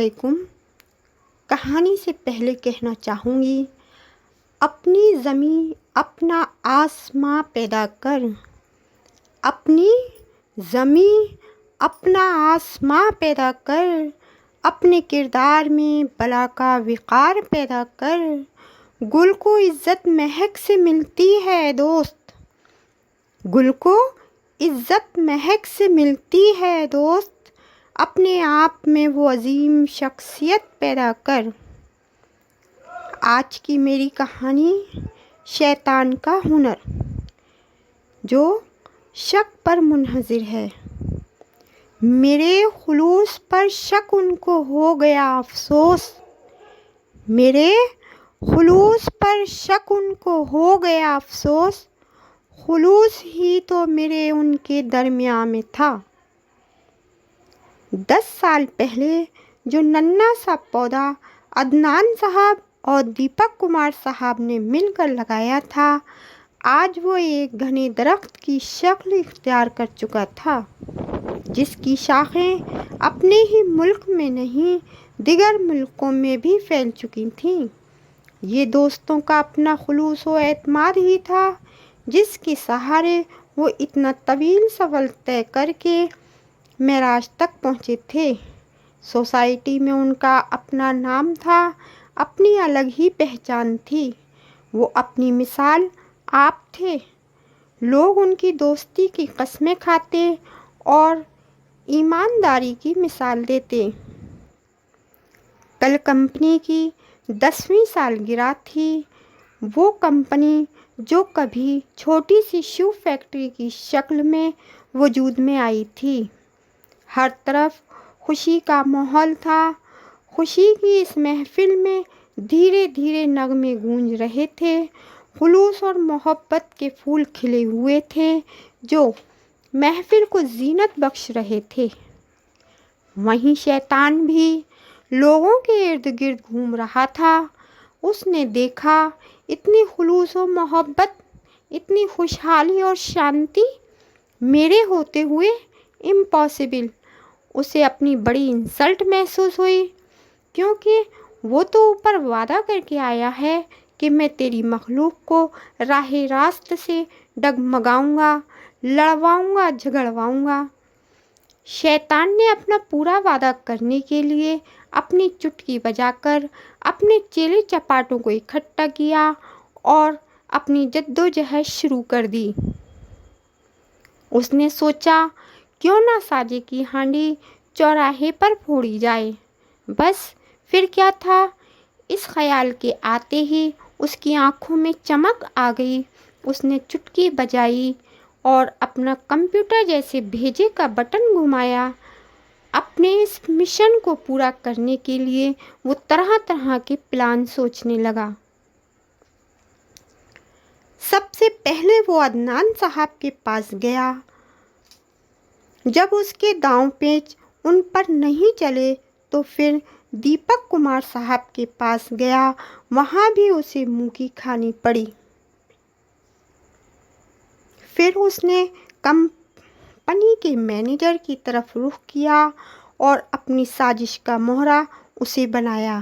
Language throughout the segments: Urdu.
علیکم۔ کہانی سے پہلے کہنا چاہوں گی، اپنی زمیں اپنا آسماں پیدا کر، اپنی زمیں اپنا آسماں پیدا کر، اپنے کردار میں بلا کا وقار پیدا کر۔ گل کو عزت مہک سے ملتی ہے دوست، گل کو عزت مہک سے ملتی ہے دوست، اپنے آپ میں وہ عظیم شخصیت پیدا کر۔ آج کی میری کہانی شیطان کا ہنر، جو شک پر منحصر ہے۔ میرے خلوص پر شک ان کو ہو گیا افسوس، میرے خلوص پر شک ان کو ہو گیا افسوس، خلوص ہی تو میرے ان کے درمیان میں تھا۔ 10 سال پہلے جو ننھا سا پودا عدنان صاحب اور دیپک کمار صاحب نے مل کر لگایا تھا، آج وہ ایک گھنے درخت کی شکل اختیار کر چکا تھا، جس کی شاخیں اپنے ہی ملک میں نہیں دیگر ملکوں میں بھی پھیل چکی تھیں۔ یہ دوستوں کا اپنا خلوص و اعتماد ہی تھا، جس کے سہارے وہ اتنا طویل سفر طے کر کے معراج تک پہنچے تھے۔ سوسائٹی میں ان کا اپنا نام تھا، اپنی الگ ہی پہچان تھی، وہ اپنی مثال آپ تھے۔ لوگ ان کی دوستی کی قسمیں کھاتے اور ایمانداری کی مثال دیتے۔ کل کمپنی کی 10ویں سالگرہ تھی، وہ کمپنی جو کبھی چھوٹی سی شو فیکٹری کی شکل میں وجود میں آئی تھی۔ ہر طرف خوشی کا ماحول تھا۔ خوشی کی اس محفل میں دھیرے دھیرے نغمے گونج رہے تھے، خلوص اور محبت کے پھول کھلے ہوئے تھے، جو محفل کو زینت بخش رہے تھے۔ وہیں شیطان بھی لوگوں کے ارد گرد گھوم رہا تھا۔ اس نے دیکھا اتنی خلوص و محبت، اتنی خوشحالی اور شانتی میرے ہوتے ہوئے امپاسبل۔ اسے اپنی بڑی انسلٹ محسوس ہوئی، کیونکہ وہ تو اوپر وعدہ کر کے آیا ہے کہ میں تیری مخلوق کو راہ راست سے ڈگمگاؤں گا، لڑواؤں گا، جھگڑواؤں گا۔ شیطان نے اپنا پورا وعدہ کرنے کے لیے اپنی چٹکی بجا کر اپنے چیلے چپاٹوں کو اکٹھا کیا اور اپنی جدوجہد شروع کر دی۔ اس نے سوچا، کیوں نہ ساجے کی ہانڈی چوراہے پر پھوڑی جائے۔ بس پھر کیا تھا، اس خیال کے آتے ہی اس کی آنکھوں میں چمک آ گئی۔ اس نے چٹکی بجائی اور اپنا کمپیوٹر جیسے بھیجے کا بٹن گھمایا۔ اپنے اس مشن کو پورا کرنے کے لیے وہ طرح طرح کے پلان سوچنے لگا۔ سب سے پہلے وہ عدنان صاحب کے پاس گیا۔ جب اس کے داؤں پیچ ان پر نہیں چلے تو پھر دیپک کمار صاحب کے پاس گیا، وہاں بھی اسے منہ کی کھانی پڑی۔ پھر اس نے کمپنی کے مینیجر کی طرف رخ کیا اور اپنی سازش کا مہرا اسے بنایا۔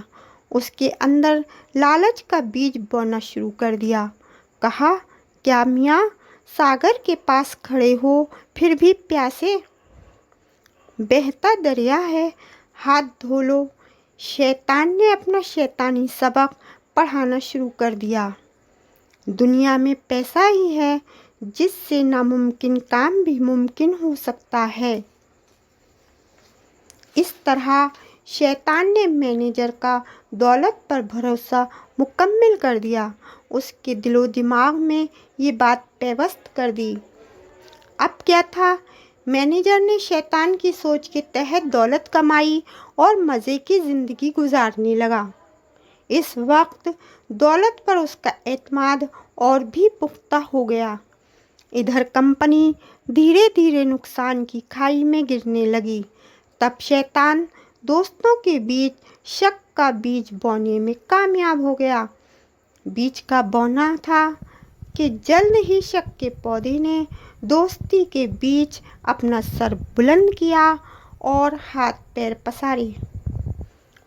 اس کے اندر لالچ کا بیج بونا شروع کر دیا۔ کہا، کیا میاں ساگر کے پاس کھڑے ہو پھر بھی پیاسے؟ بہتا دریا ہے، ہاتھ دھو لو۔ شیطان نے اپنا شیطانی سبق پڑھانا شروع کر دیا۔ دنیا میں پیسہ ہی ہے جس سے ناممکن کام بھی ممکن ہو سکتا ہے۔ اس طرح شیطان نے مینیجر کا دولت پر بھروسہ مکمل کر دیا۔ اس کے دل و دماغ میں یہ بات پیوست کر دی۔ اب کیا تھا، مینیجر نے شیطان کی سوچ کے تحت دولت کمائی اور مزے کی زندگی گزارنے لگا۔ اس وقت دولت پر اس کا اعتماد اور بھی پختہ ہو گیا۔ ادھر کمپنی دھیرے دھیرے نقصان کی کھائی میں گرنے لگی۔ تب شیطان دوستوں کے بیچ شک کا بیج بونے میں کامیاب ہو گیا۔ بیج کا بونا تھا کہ جلد ہی شک کے پودے نے دوستی کے بیچ اپنا سر بلند کیا اور ہاتھ پیر پسارے۔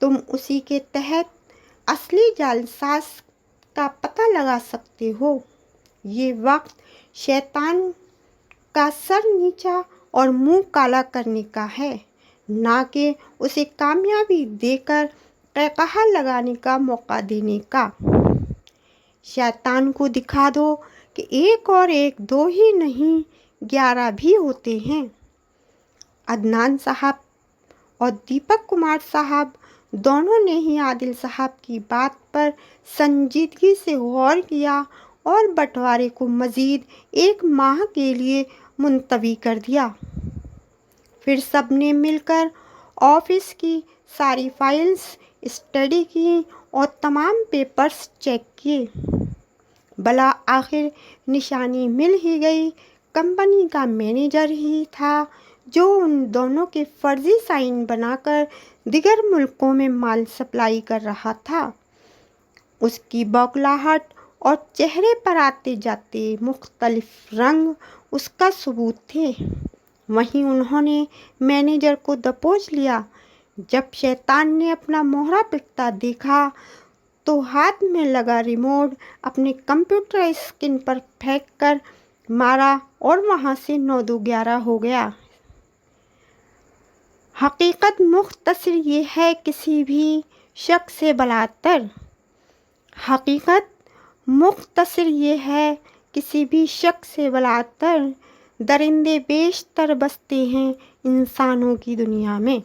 تم اسی کے تحت اصلی جعلساز کا پتہ لگا سکتے ہو۔ یہ وقت شیطان کا سر نیچا اور منہ کالا کرنے کا ہے، نہ کہ اسے کامیابی دے کر قہقہا لگانے کا موقع دینے کا۔ شیطان کو دکھا دو کہ 1 اور 1 2 ہی نہیں 11 بھی ہوتے ہیں۔ عدنان صاحب اور دیپک کمار صاحب دونوں نے ہی عادل صاحب کی بات پر سنجیدگی سے غور کیا اور بٹوارے کو مزید 1 ماہ کے لیے ملتوی کر دیا۔ پھر سب نے مل کر آفس کی ساری فائلز اسٹڈی کیں اور تمام پیپرز چیک کیے۔ بالآخر نشانی مل ہی گئی۔ کمپنی کا مینیجر ہی تھا جو ان دونوں کے فرضی سائن بنا کر دیگر ملکوں میں مال سپلائی کر رہا تھا۔ اس کی بوکھلاہٹ اور چہرے پر آتے جاتے مختلف رنگ اس کا ثبوت تھے۔ وہیں انہوں نے مینیجر کو دبوچ لیا۔ جب شیطان نے اپنا مہرہ پھٹتا دیکھا تو ہاتھ میں لگا ریموٹ اپنے کمپیوٹر اسکرین پر پھینک کر مارا اور وہاں سے 9 2 11 ہو گیا۔ حقیقت مختصر یہ ہے کسی بھی شک سے بالاتر۔ حقیقت مختصر یہ ہے کسی بھی شک سے بالاتر۔ درندے بیشتر بستے ہیں انسانوں کی دنیا میں۔